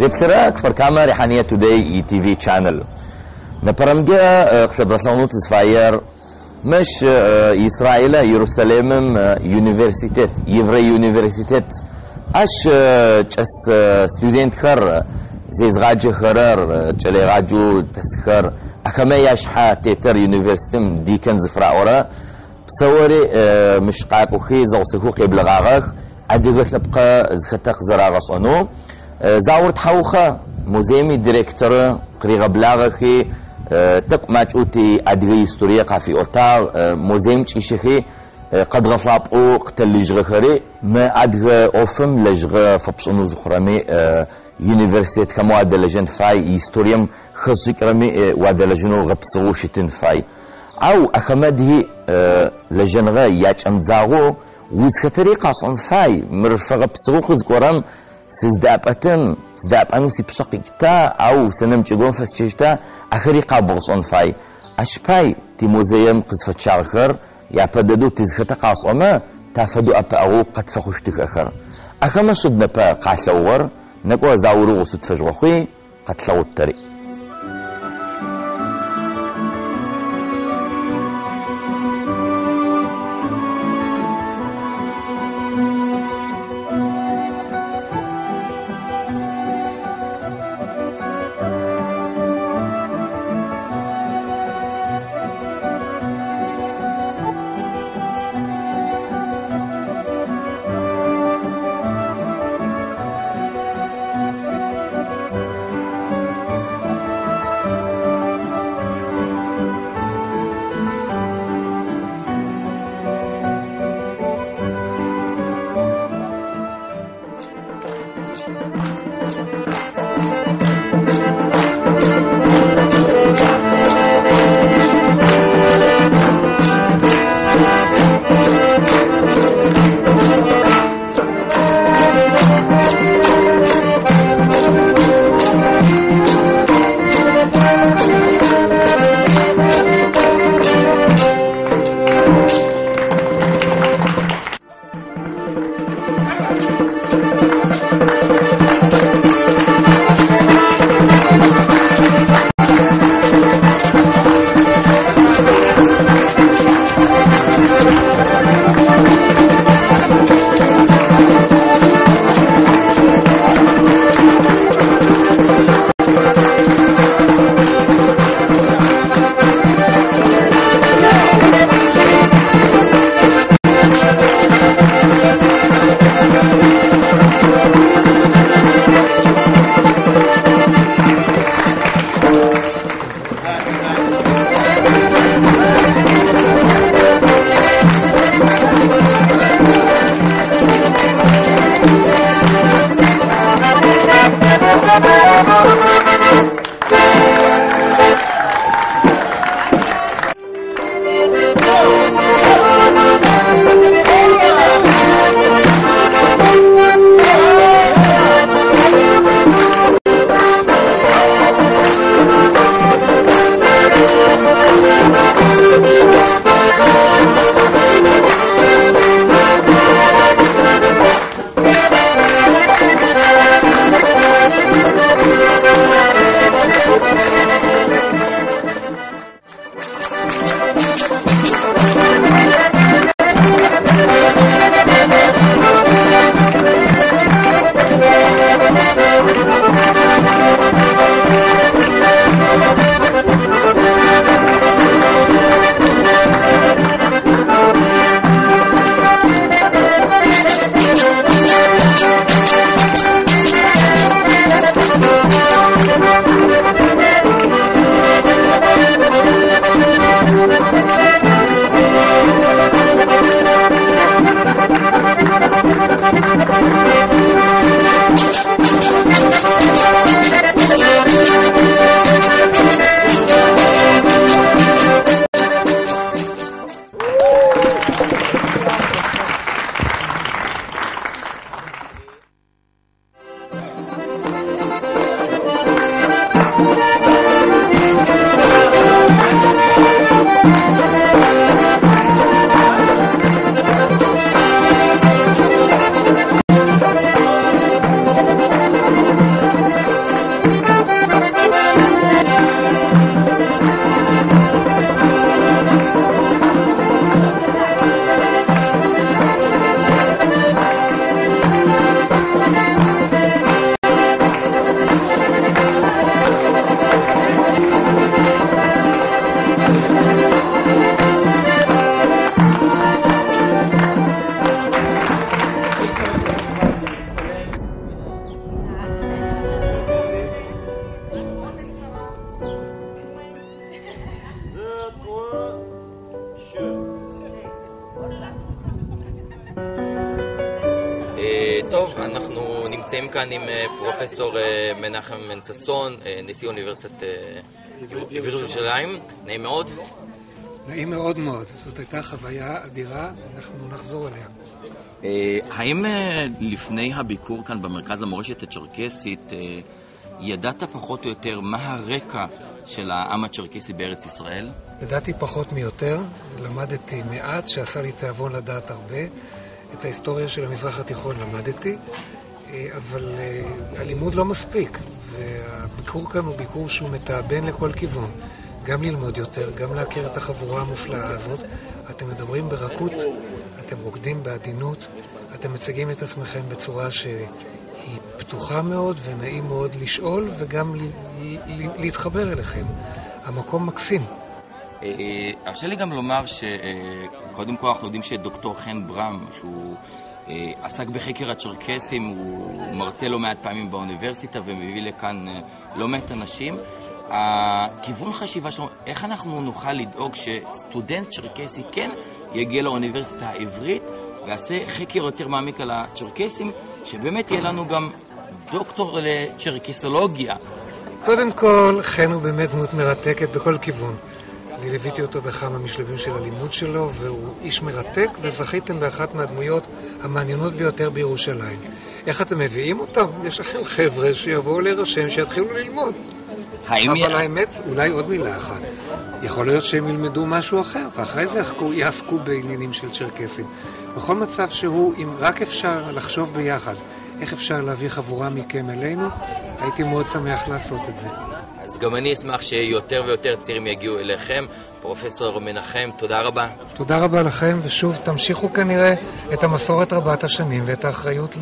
جبت لك فركامة ريحانية توداي اي تي في channel نبرمجة خدرسانوت سفاير مش إسرائيل يروساليم يونيفرسيتет еврей يونيفرسيتет اش جس ستودنت خر زي زغاجي خرر جلي غاجو تسخر اكما يشحا تيتر يونيفرسيتم ديكن زفراورا بصوري مش قاكو خي زوسخو قبل غاغخ ادغت لبقى زختق زراغصونو زاور تحوخه موزيمي ديريكتور قريغ بلاغخي تك ماجوتي ادغي هستوريا قافي اوتا موزيم تشيشخي قد غفاطو قتل لجغخري ما ادغ اوفم لجغ فبصنو زخرمي يونيفرسيت كمواد لجن فاي هستوريم خصيكرمي واد لجنو غبصو شتن فاي او اخمدي لجنغا ياچم زاغو وزختري قاصون فاي مرفغ بصو خزقرم سزدابتن زدابانو سيبشقيكتا او سنم جيغون فسجتا اخري قابوصون فاي اشباي تي موزيم قصفت شاغخر يا بددو تزختا قاصوما تافدو اباغو قد فخشتك اخر اخما صدنا با قاسور نقو زاورو وسط فجوخي قد لو الطريق טוב, אנחנו נמצאים כאן עם פרופסור מנחם מנצסון, נשיא אוניברסיטת ירושלים. נעים מאוד. נעים מאוד מאוד. זאת הייתה חוויה אדירה, אנחנו נחזור אליה. האם לפני הביקור כאן במרכז המורשת הצ'רקסית ידעת פחות או יותר מה הרקע של העם הצ'רקסי בארץ ישראל? ידעתי פחות מיותר, למדתי מעט שעשה לי תיאבון לדעת הרבה. את ההיסטוריה של המזרח התיכון למדתי, אבל הלימוד לא מספיק, והביקור כאן הוא ביקור שהוא מתאבן לכל כיוון. גם ללמוד יותר, גם להכיר את החבורה המופלאה הזאת. אתם מדברים ברכות, אתם רוקדים בעדינות, אתם מציגים את עצמכם בצורה שהיא פתוחה מאוד ונעים מאוד לשאול וגם להתחבר אליכם. המקום מקסים. הרשה לי גם לומר שקודם כל אנחנו יודעים שדוקטור חן ברם, שהוא עסק בחקר הצ'רקסים, הוא מרצה לא מעט פעמים באוניברסיטה ומביא לכאן לא מעט אנשים. הכיוון חשיבה שלנו, איך אנחנו נוכל לדאוג שסטודנט צ'רקסי כן יגיע לאוניברסיטה העברית ועשה חקר יותר מעמיק על הצ'רקסים, שבאמת יהיה לנו גם דוקטור לצ'רקסולוגיה. קודם כל, חן הוא באמת דמות מרתקת בכל כיוון. אני ליוויתי אותו בכמה משלבים של הלימוד שלו, והוא איש מרתק, וזכיתם באחת מהדמויות המעניינות ביותר בירושלים. איך אתם מביאים אותם? יש לכם חבר'ה שיבואו להירשם, שיתחילו ללמוד. אבל האמת, אולי עוד מילה אחת. יכול להיות שהם ילמדו משהו אחר, ואחרי זה יעסקו בעניינים של צ'רקסים. בכל מצב שהוא, אם רק אפשר לחשוב ביחד, איך אפשר להביא חבורה מכם אלינו, הייתי מאוד שמח לעשות את זה. אז גם אני אשמח שיותר ויותר צעירים יגיעו אליכם. פרופסור מנחם, תודה רבה. תודה רבה לכם, ושוב תמשיכו כנראה את המסורת רבת השנים ואת האחריות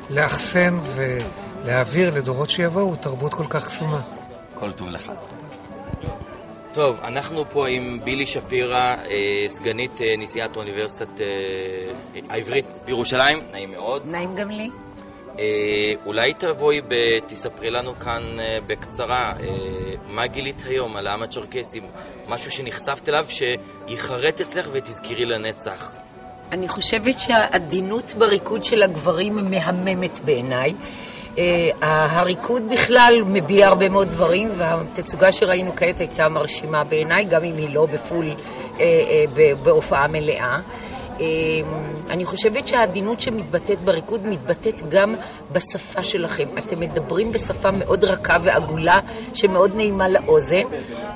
לאחסן ולהעביר לדורות שיבואו תרבות כל כך קסומה. כל טוב לך. טוב, אנחנו פה עם בילי שפירא, סגנית נשיאת האוניברסיטת העברית בירושלים. נעים מאוד. נעים גם לי. אולי תבואי ותספרי לנו כאן בקצרה מה גילית היום על העם הצ'רקסי, משהו שנחשפת אליו שיחרט אצלך ותזכירי לנצח. אני חושבת שהעדינות בריקוד של הגברים מהממת בעיניי. הריקוד בכלל מביע הרבה מאוד דברים, והתצוגה שראינו כעת הייתה מרשימה בעיניי, גם אם היא לא בפול בהופעה מלאה. אני חושבת שהעדינות שמתבטאת בריקוד מתבטאת גם בשפה שלכם. אתם מדברים בשפה מאוד רכה ועגולה שמאוד נעימה לאוזן.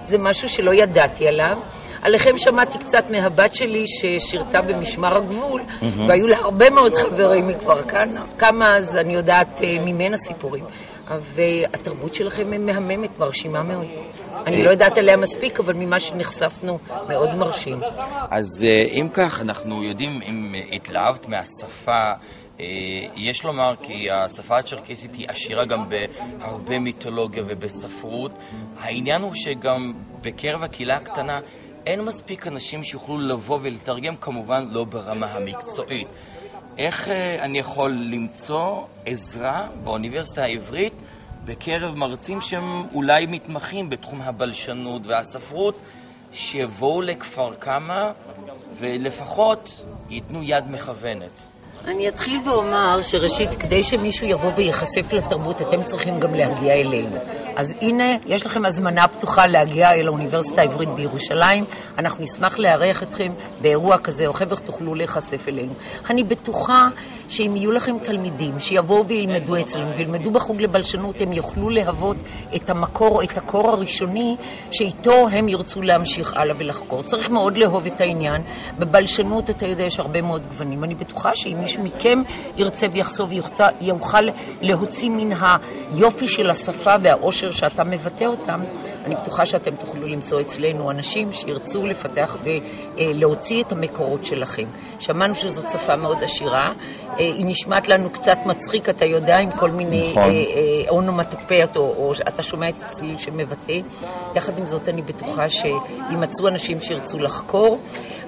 זה משהו שלא ידעתי עליו. עליכם שמעתי קצת מהבת שלי ששירתה במשמר הגבול, והיו לה הרבה מאוד חברים מכפר כמה, אז אני יודעת ממנה סיפורים. והתרבות שלכם מהממת, מרשימה מאוד. אני לא יודעת עליה מספיק, אבל ממה שנחשפנו מאוד מרשים. אז אם כך, אנחנו יודעים, אם התלהבת מהשפה, יש לומר כי השפה הצ'רקסית היא עשירה גם בהרבה מיתולוגיה ובספרות. העניין הוא שגם בקרב הקהילה הקטנה אין מספיק אנשים שיוכלו לבוא ולתרגם, כמובן לא ברמה המקצועית. איך אני יכול למצוא עזרה באוניברסיטה העברית בקרב מרצים שהם אולי מתמחים בתחום הבלשנות והספרות, שיבואו לכפר כמה ולפחות ייתנו יד מכוונת? אני אתחיל ואומר שראשית, כדי שמישהו יבוא ויחשף לתרבות, אתם צריכים גם להגיע אלינו. אז הנה, יש לכם הזמנה פתוחה להגיע אל האוניברסיטה העברית בירושלים. אנחנו נשמח לארח אתכם באירוע כזה או חבר, תוכלו להיחשף אלינו. אני בטוחה שאם יהיו לכם תלמידים שיבואו וילמדו אצלנו, וילמדו בחוג לבלשנות, הם יוכלו להוות את המקור, את הקור הראשוני, שאיתו הם ירצו להמשיך הלאה ולחקור. צריך מאוד לאהוב את העניין. בבלשנות, אתה יודע, יש הרבה מאוד גוונים. אני בטוחה שאם מישהו מכם ירצה ויחשוב ויוכל להוציא מן היופי של השפה והאושר שאתה מבטא אותם, אני בטוחה שאתם תוכלו למצוא אצלנו אנשים שירצו לפתח ולהוציא את המקורות שלכם. שמענו שזאת שפה מאוד עשירה, היא נשמעת לנו קצת מצחיק, אתה יודע, עם כל מיני אונומטופיות, או אתה שומע את הצליל שמבטא. יחד עם זאת אני בטוחה שימצאו אנשים שירצו לחקור.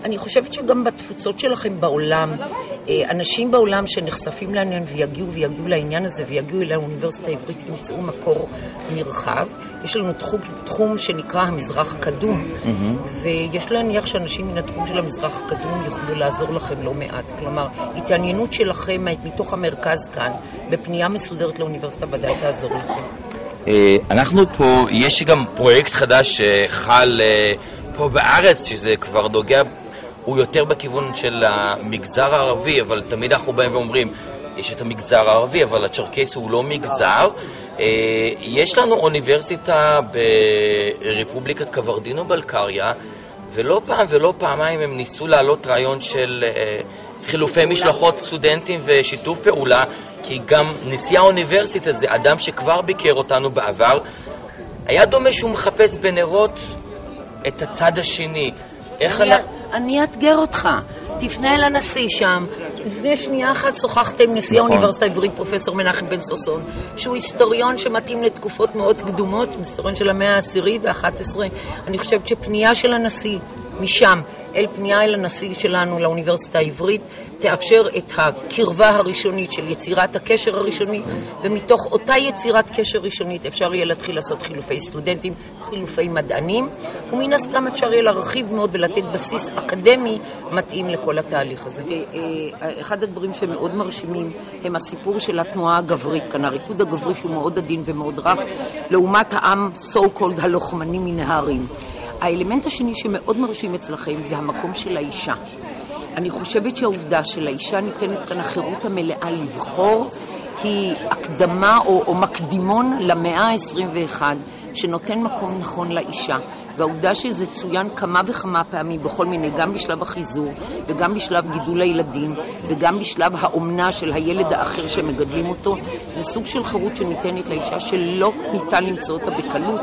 אני חושבת שגם בתפוצות שלכם בעולם, אנשים בעולם שנחשפים לעניין ויגיעו לעניין הזה ויגיעו אל האוניברסיטה העברית ימצאו מקור נרחב. יש לנו תחום שנקרא המזרח הקדום, ויש להניח שאנשים מן התחום של המזרח הקדום יוכלו לעזור לכם לא מעט. כלומר, התעניינות שלכם מתוך המרכז כאן, בפנייה מסודרת לאוניברסיטה ודאי תעזור לכם. אנחנו פה, יש גם פרויקט חדש שחל פה בארץ, שזה כבר דוגע, הוא יותר בכיוון של המגזר הערבי, אבל תמיד אנחנו באים ואומרים, יש את המגזר הערבי, אבל הצ'רקסי הוא לא מגזר. יש לנו אוניברסיטה ברפובליקת קברדינו-בלקריה, ולא פעם ולא פעמיים הם ניסו להעלות רעיון של חילופי משלחות סטודנטים ושיתוף פעולה, כי גם נשיא האוניברסיטה זה אדם שכבר ביקר אותנו בעבר. היה דומה שהוא מחפש בנרות את הצד השני. אני אתגר אותך, תפנה אל הנשיא שם. לפני שנייה אחת שוחחת עם נשיא האוניברסיטה העברית פרופסור מנחם בן ששון, שהוא היסטוריון שמתאים לתקופות מאוד קדומות, היסטוריון של המאה העשירית וה-11. אני חושבת שפנייה של הנשיא משם אל פנייה אל הנשיא שלנו לאוניברסיטה העברית תאפשר את הקרבה הראשונית של יצירת הקשר הראשוני, ומתוך אותה יצירת קשר ראשונית אפשר יהיה להתחיל לעשות חילופי סטודנטים, חילופי מדענים, ומן הסתם אפשר יהיה להרחיב מאוד ולתת בסיס אקדמי מתאים לכל התהליך הזה. אחד הדברים שמאוד מרשימים הם הסיפור של התנועה הגברית, כאן הריקוד הגברי שהוא מאוד עדין ומאוד רך, לעומת העם so called הלוחמני מן ההרים. האלמנט השני שמאוד מרשים אצלכם זה המקום של האישה. אני חושבת שהעובדה של האישה ניתנת כאן החירות המלאה לבחור היא הקדמה או מקדימון למאה ה-21 שנותן מקום נכון לאישה. והעובדה שזה צוין כמה וכמה פעמים בכל מיני, גם בשלב החיזור וגם בשלב גידול הילדים וגם בשלב האומנה של הילד האחר שמגדלים אותו, זה סוג של חירות שניתנת לאישה שלא ניתן למצוא אותה בקלות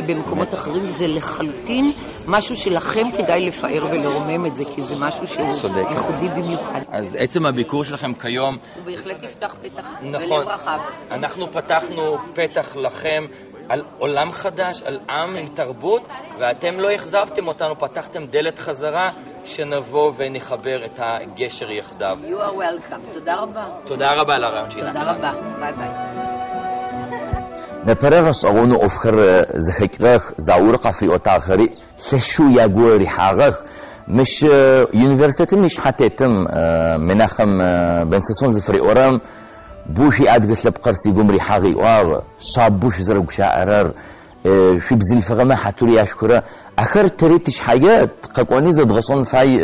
במקומות אחרים, וזה לחלוטין משהו שלכם כדאי לפאר ולרומם את זה, כי זה משהו שהוא ייחודי במיוחד. אז עצם הביקור שלכם כיום הוא בהחלט יפתח פתח נכון, בלב רחב. אנחנו פתחנו פתח לכם על עולם חדש, על עם עם תרבות, ואתם לא החזבתם אותנו, פתחתם דלת חזרה שנבוא ונחבר את הגשר יחדיו. You are welcome. תודה רבה. תודה רבה על הרעיון שלנו. תודה רבה. ביי ביי. نپرغس اغونو افخر زخکرخ زاور قفی اتاخری سشو یگوری حاغخ مش یونیورسیتی مش حتیتم مناخم بن سسون زفری اورم بوشي ادغس لبقرسي قمري حاغي واغ صابوش زرق شاعرر في بزل فغما حتوري اشكره اخر تريتش حاجات ققوني زد غصون فاي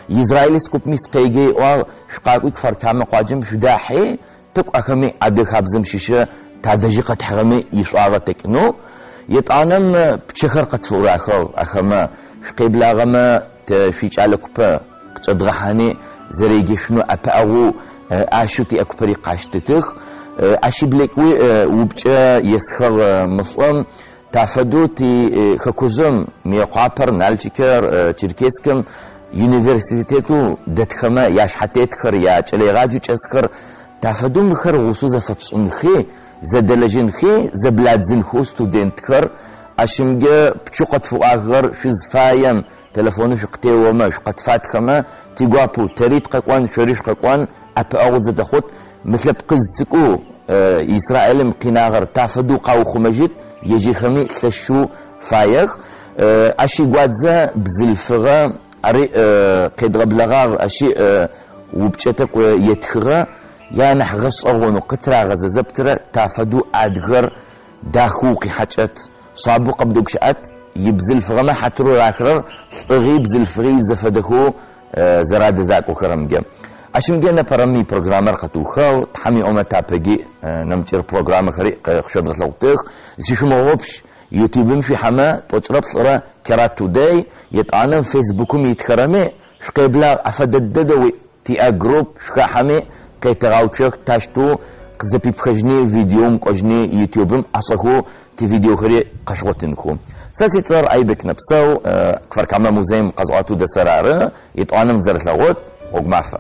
يزرايلي سكوب ميس قيجي واغ شقاقو كفر كامل قاجم شداحي تك اخمي ادغ حبزم شيشه تادجي قد حغمي يشعرتك نو يطعنم بشخر قد فوراخو اخما قبلا غما تفيش على كوبا قدغحاني زريجي شنو اباغو اشوتي اكبري قاشتتخ اشي بليكوي وبچا يسخر مصلم تافدوتي خكوزم ميقابر نالچكر چركيسكم يونيفرسيتيتو دتخما ياش حتيتخر يا چليغاجو چسخر تافدوم خر غصوزه فتشنخي زدلجنخي زبلادزنخو ستودنتخر اشمجه بچوقت فوغر شزفايم تلفونو شقتي وما شقت فاتخما تيغوابو تريد ققوان شريش ققوان أبأغو زدخوت مثل بقزتكو إسرائيل مقناغر تافدو قاوخو مجد يجي خمي ثشو فايغ أشي قوادزا بزلفغا أري قيد غبلغار أشي وبجتك يتخغا يا نحغص أغونو قطرا غزا زبترا تافدو أدغر داخوقي حاجات صابو قبدوك شأت يبزلفغا ما حترو راكرر غيب زلفغي زفدخو زراد زاكو خرمجم عشان جينا برامي برنامج قطوخه تحمي أمتا بيجي نمشي برنامج خريق خشدر لوطيخ زي شو موبش يوتيوب في حما توصرب صورة كرات توداي يتعلم فيسبوكم يتخرمي شقبلا أفدددوي تي أجروب شقحمي كي تغاوتشك تاشتو قزبي بخجني فيديوم قجني يوتيوبم أصخو تي فيديو خريق قشوتنكو ساسي تصير أي بك نفسه كفر كامل موزيم قزعاتو دسرارة يتعلم زرت لغوت وقمعفة